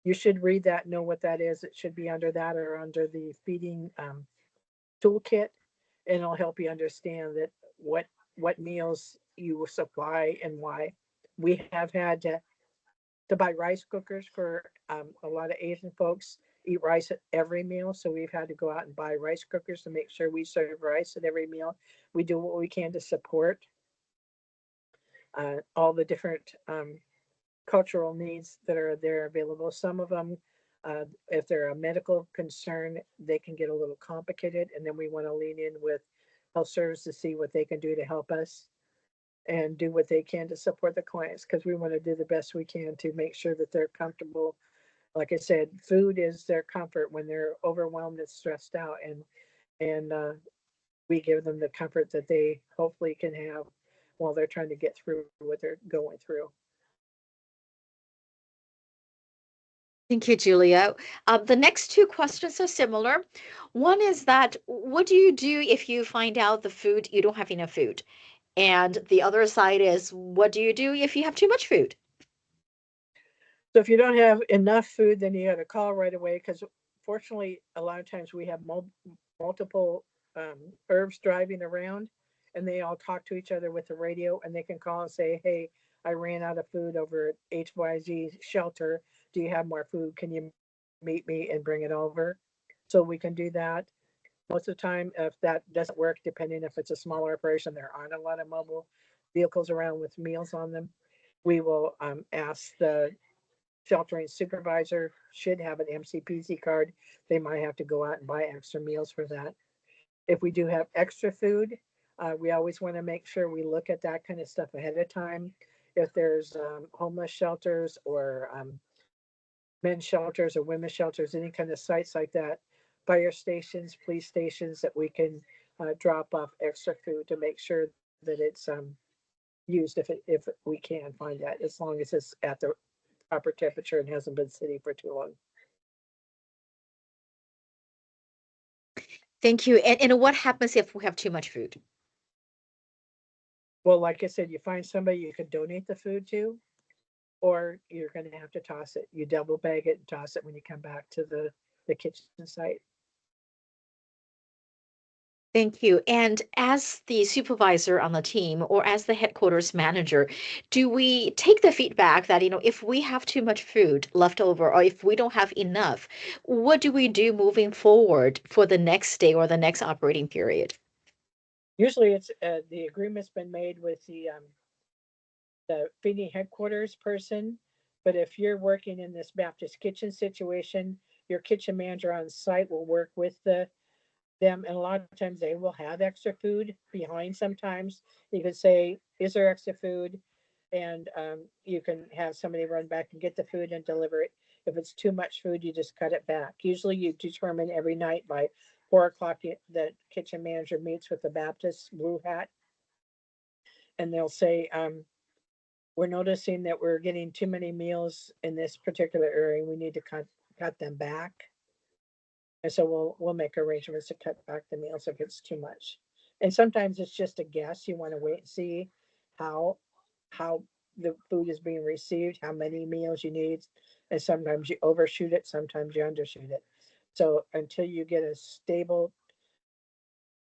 You should read that, know what that is. It should be under that or under the feeding toolkit, and it'll help you understand that what meals you supply and why. We have had to buy rice cookers for a lot of Asian folks eat rice at every meal. So we've had to go out and buy rice cookers to make sure we serve rice at every meal. We do what we can to support all the different cultural needs that are there available. Some of them, if they're a medical concern, they can get a little complicated. And then we want to lean in with health service to see what they can do to help us and do what they can to support the clients, because we want to do the best we can to make sure that they're comfortable. Like I said, food is their comfort when they're overwhelmed and stressed out, and we give them the comfort that they hopefully can have while they're trying to get through what they're going through.
Thank you, Julia. The next two questions are similar. One is that what do you do if you find out the food you don't have enough food? And the other side is what do you do if you have too much food?
So if you don't have enough food, then you got to call right away, because fortunately, a lot of times we have multiple herbs driving around, and they all talk to each other with the radio, and they can call and say, "Hey, I ran out of food over at HYZ shelter. Do you have more food? Can you meet me and bring it over?" So we can do that. Most of the time, if that doesn't work, depending if it's a smaller operation, there aren't a lot of mobile vehicles around with meals on them. We will ask the sheltering supervisor, should have an MCPC card. They might have to go out and buy extra meals for that. If we do have extra food, we always want to make sure we look at that kind of stuff ahead of time. If there's homeless shelters or men's shelters or women's shelters, any kind of sites like that, fire stations, police stations, that we can drop off extra food to make sure that it's used if we can find that, as long as it's at the proper temperature and hasn't been sitting for too long.
Thank you. And what happens if we have too much food?
Well, like I said, you find somebody you can donate the food to, or you're going to have to toss it. You double bag it and toss it when you come back to the kitchen site.
Thank you. And as the supervisor on the team or as the headquarters manager, do we take the feedback that, if we have too much food left over or if we don't have enough, what do we do moving forward for the next day or the next operating period?
Usually, it's the agreement's been made with the feeding headquarters person. But if you're working in this Baptist kitchen situation, your kitchen manager on site will work with them, and a lot of times they will have extra food behind. Sometimes you can say, "Is there extra food?" And you can have somebody run back and get the food and deliver it. If it's too much food, you just cut it back. Usually, you determine every night by 4 o'clock. The kitchen manager meets with the Baptist Blue Hat, and they'll say, "We're noticing that we're getting too many meals in this particular area. We need to cut them back." And so we'll make arrangements to cut back the meals if it's too much. And sometimes it's just a guess. You want to wait and see how how the food is being received, how many meals you need, and sometimes you overshoot it, sometimes you undershoot it. So until you get a stable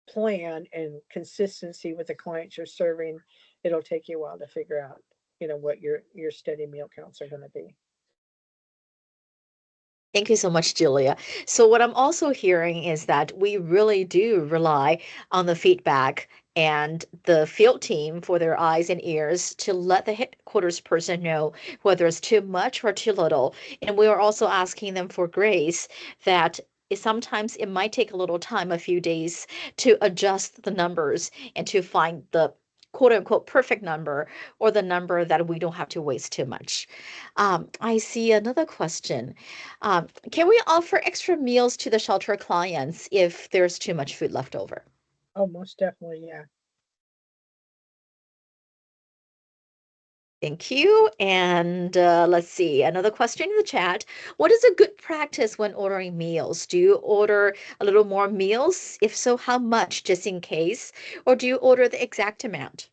plan and consistency with the clients you're serving, it'll take you a while to figure out, what your steady meal counts are going to be.
Thank you so much, Julia. So, what I'm also hearing is that we really do rely on the feedback and the field team for their eyes and ears to let the headquarters person know whether it's too much or too little. And we are also asking them for grace that sometimes it might take a little time, a few days, to adjust the numbers and to find the quote unquote perfect number or the number that we don't have to waste too much. I see another question. Can we offer extra meals to the shelter clients if there's too much food left over?
Oh, most definitely, yeah.
Thank you. And let's see, another question in the chat. What is a good practice when ordering meals? Do you order a little more meals? If so, how much, just in case? Or do you order the exact amount?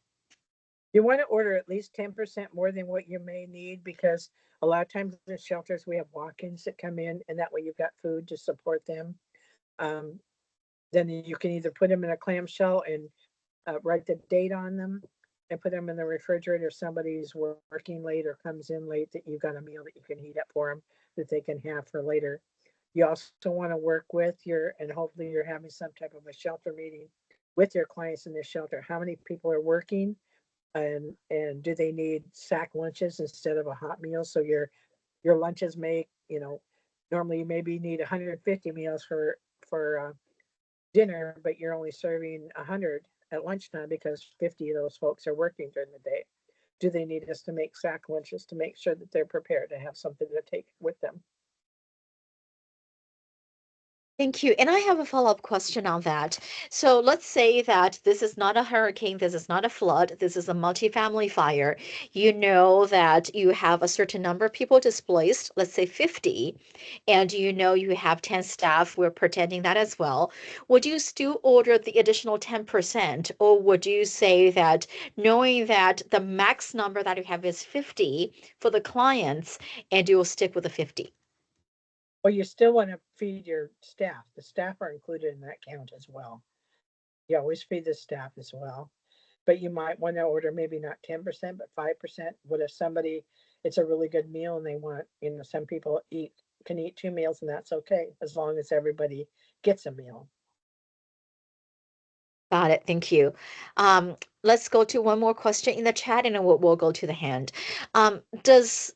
You want to order at least 10% more than what you may need, because a lot of times in shelters we have walk-ins that come in, and that way you've got food to support them. Um, then you can either put them in a clamshell and write the date on them and put them in the refrigerator. If somebody's working late or comes in late, that you've got a meal that you can heat up for them that they can have for later. You also want to work with and hopefully you're having some type of a shelter meeting with your clients in the shelter. How many people are working, and do they need sack lunches instead of a hot meal? So your lunches may, normally you maybe need 150 meals for dinner, but you're only serving 100 at lunchtime because 50 of those folks are working during the day. Do they need us to make sack lunches to make sure that they're prepared to have something to take with them?
Thank you. And I have a follow-up question on that. So let's say that this is not a hurricane, this is not a flood, this is a multifamily fire. You know that you have a certain number of people displaced, let's say 50, and you know you have 10 staff. We're pretending that as well. Would you still order the additional 10%, or would you say that knowing that the max number that you have is 50 for the clients, and you'll stick with the 50?
Well, you still want to feed your staff. The staff are included in that count as well. You always feed the staff as well. But you might want to order maybe not 10%, but 5%. What if it's a really good meal and they want, some people can eat 2 meals, and that's okay as long as everybody gets a meal.
Got it. Thank you. Let's go to one more question in the chat, and then we'll go to the hand.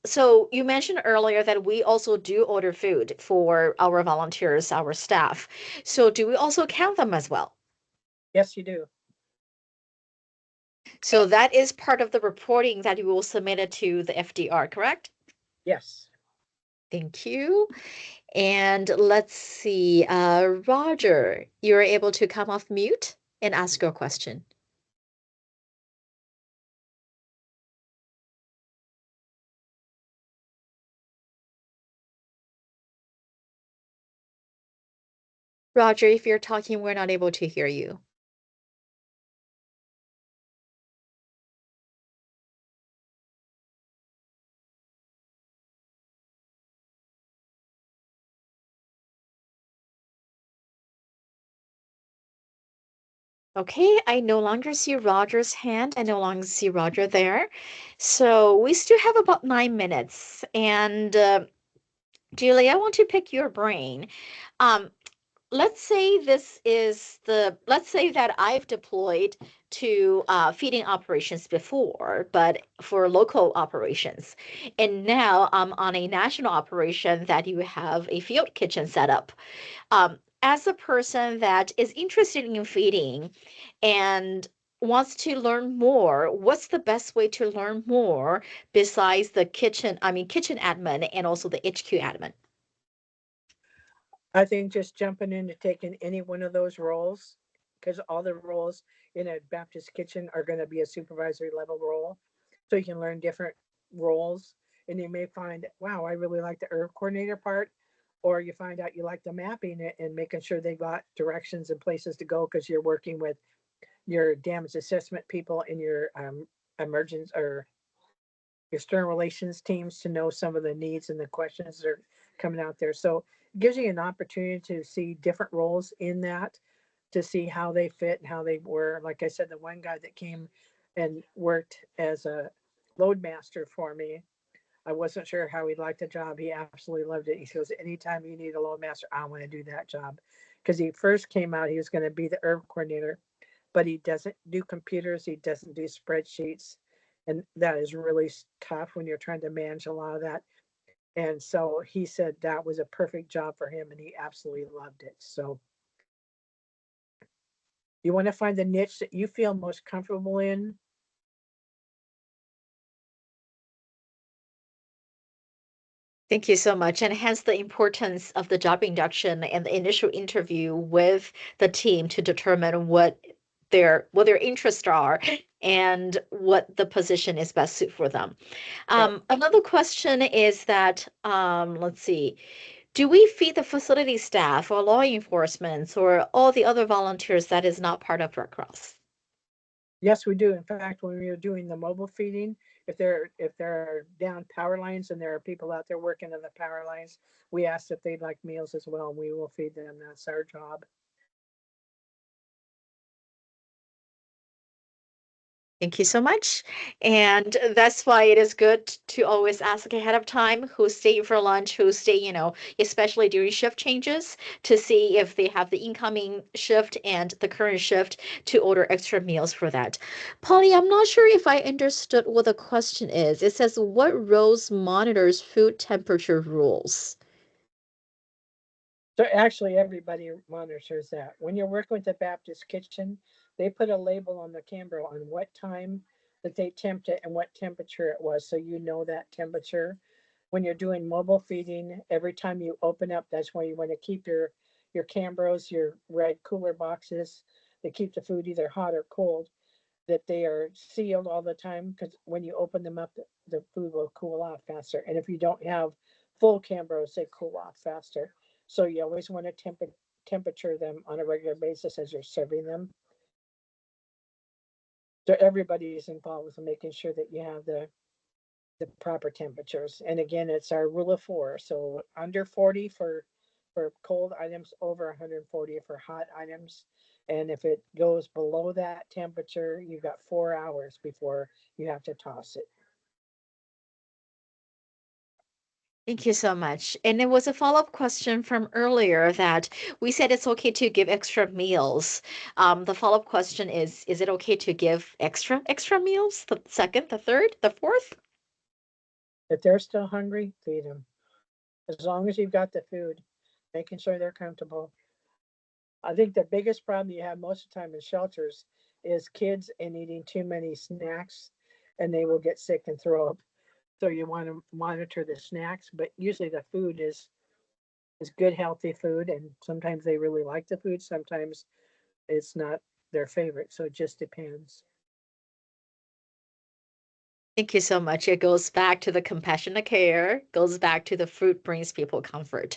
So you mentioned earlier that we also do order food for our volunteers, our staff. So do we also count them as well?
Yes, you do.
So that is part of the reporting that you will submit it to the FDR, correct?
Yes.
Thank you. And let's see, Roger, you're able to come off mute and ask your question. Roger, if you're talking, we're not able to hear you. Okay, I no longer see Roger's hand. I no longer see Roger there. So we still have about 9 minutes. And Julie, I want to pick your brain. Um, let's say let's say that I've deployed to feeding operations before, but for local operations. And now I'm on a national operation that you have a field kitchen set up. As a person that is interested in feeding and wants to learn more, what's the best way to learn more besides the kitchen admin and also the HQ admin?
I think just jumping into taking any one of those roles, because all the roles in a Baptist kitchen are going to be a supervisory level role. So you can learn different roles, and you may find, wow, I really like the herb coordinator part. Or you find out you like the mapping and making sure they got directions and places to go, because you're working with your damage assessment people and your emergence or your external relations teams to know some of the needs and the questions that are coming out there. So it gives you an opportunity to see different roles in that, to see how they fit and how they were. Like I said, the one guy that came and worked as a load master for me, I wasn't sure how he liked the job. He absolutely loved it. He goes, anytime you need a load master, I want to do that job. Because he first came out, he was going to be the herb coordinator, but he doesn't do computers. He doesn't do spreadsheets. And that is really tough when you're trying to manage a lot of that. And so he said that was a perfect job for him, and he absolutely loved it. So you want to find the niche that you feel most comfortable in.
Thank you so much. And hence the importance of the job induction and the initial interview with the team to determine what their interests are and what the position is best suit for them.
Yep.
Another question is that, let's see, do we feed the facility staff or law enforcement or all the other volunteers that is not part of Red Cross?
Yes, we do. In fact, when we were doing the mobile feeding, if there are down power lines and there are people out there working on the power lines, we asked if they'd like meals as well, and we will feed them. That's our job.
Thank you so much. And that's why it is good to always ask ahead of time who's staying for lunch, who's staying, especially during shift changes, to see if they have the incoming shift and the current shift to order extra meals for that. Polly, I'm not sure if I understood what the question is. It says, what roles monitors food temperature rules?
So actually, everybody monitors that. When you're working with the Baptist Kitchen, they put a label on the camera on what time that they temped it and what temperature it was, so you know that temperature. When you're doing mobile feeding, every time you open up, that's why you want to keep your Cambros, your red cooler boxes. They keep the food either hot or cold. That they are sealed all the time because when you open them up, the food will cool off faster. And if you don't have full Cambros, they cool off faster. So you always want to temperature them on a regular basis as you're serving them. So everybody is involved with making sure that you have the proper temperatures. And again, it's our rule of four. So under 40 for cold items, over 140 for hot items. And if it goes below that temperature, you've got 4 hours before you have to toss it.
Thank you so much. And there was a follow-up question from earlier that we said it's okay to give extra meals. The follow-up question is it okay to give extra meals? The second, the third, the fourth?
If they're still hungry, feed them. As long as you've got the food, making sure they're comfortable. I think the biggest problem you have most of the time in shelters is kids and eating too many snacks, and they will get sick and throw up. So you want to monitor the snacks, but usually the food is good, healthy food, and sometimes they really like the food. Sometimes it's not their favorite, so it just depends.
Thank you so much. It goes back to the compassionate care, goes back to the food brings people comfort.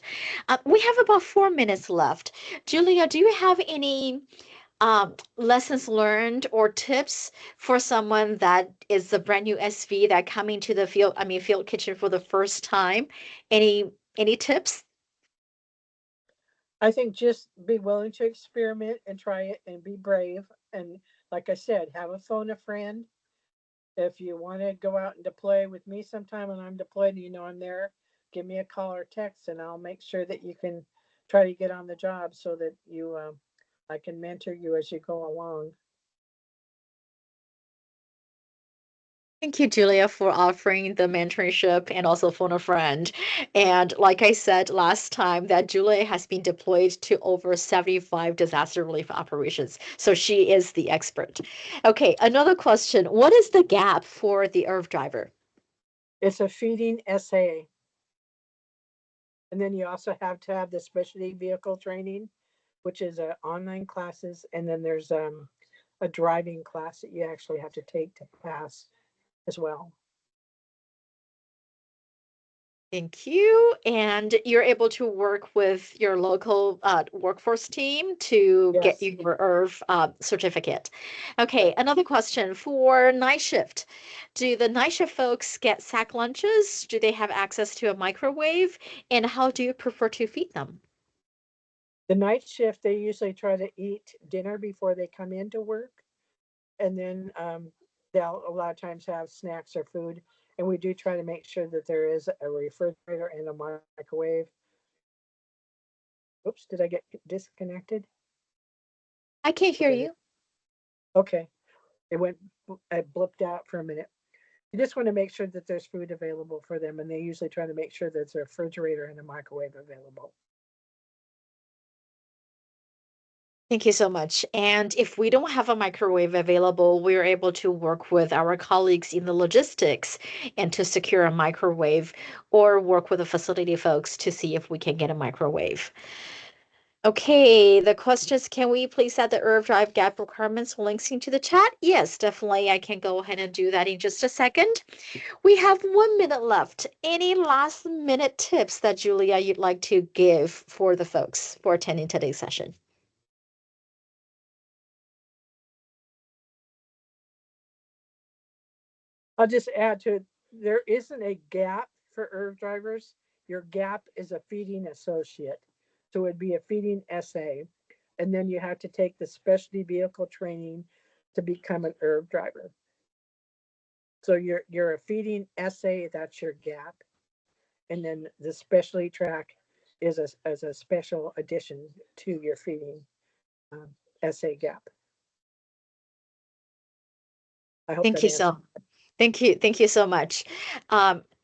We have about 4 minutes left. Julia, do you have any lessons learned or tips for someone that is a brand new SV that coming to the field kitchen for the first time? Any tips?
I think just be willing to experiment and try it and be brave. And like I said, have a phone a friend. If you want to go out and deploy with me sometime when I'm deployed and you know I'm there, give me a call or text and I'll make sure that you can try to get on the job so that I can mentor you as you go along.
Thank you, Julia, for offering the mentorship and also phone a friend. And like I said last time, that Julia has been deployed to over 75 disaster relief operations. So she is the expert. Okay, another question. What is the gap for the IRF driver?
It's a feeding essay. And then you also have to have the specialty vehicle training, which is online classes. And then there's a driving class that you actually have to take to pass as well.
Thank you. And you're able to work with your local workforce team to get
Yes.
your IRF certificate. Okay,
Right.
another question for night shift. Do the night shift folks get sack lunches? Do they have access to a microwave? And how do you prefer to feed them?
The night shift, they usually try to eat dinner before they come into work. And then they'll a lot of times have snacks or food. And we do try to make sure that there is a refrigerator and a microwave. Oops, did I get disconnected?
I can't hear
Okay.
you.
Okay. It went, I blipped out for a minute. You just want to make sure that there's food available for them. And they usually try to make sure there's a refrigerator and a microwave available.
Thank you so much. And if we don't have a microwave available, we're able to work with our colleagues in the logistics and to secure a microwave or work with the facility folks to see if we can get a microwave. Okay, the question is, can we please add the Irv Drive gap requirements links into the chat? Yes, definitely. I can go ahead and do that in just a second. We have 1 minute left. Any last minute tips that Julia you'd like to give for the folks for attending today's session?
I'll just add to it, there isn't a gap for Irv drivers. Your gap is a feeding associate. So it'd be a feeding SA. And then you have to take the specialty vehicle training to become an Irv driver. So you're a feeding SA, that's your gap. And then the specialty track is as a special addition to your feeding SA gap. I hope
Thank
that
you
answers.
so Thank you so much.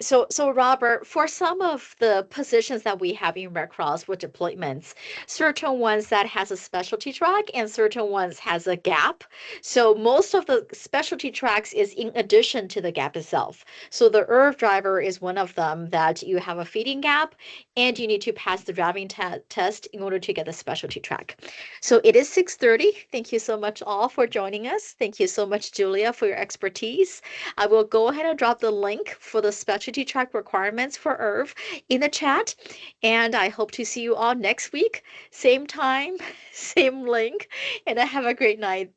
So Robert, for some of the positions that we have in Red Cross with deployments, certain ones that has a specialty track and certain ones has a gap. So most of the specialty tracks is in addition to the gap itself. So the IRV driver is one of them that you have a feeding gap and you need to pass the driving test in order to get the specialty track. So it is 6:30. Thank you so much all for joining us. Thank you so much, Julia, for your expertise. I will go ahead and drop the link for the specialty track requirements for IRV in the chat. And I hope to see you all next week. Same time, same link. And have a great night.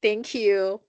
Thank you.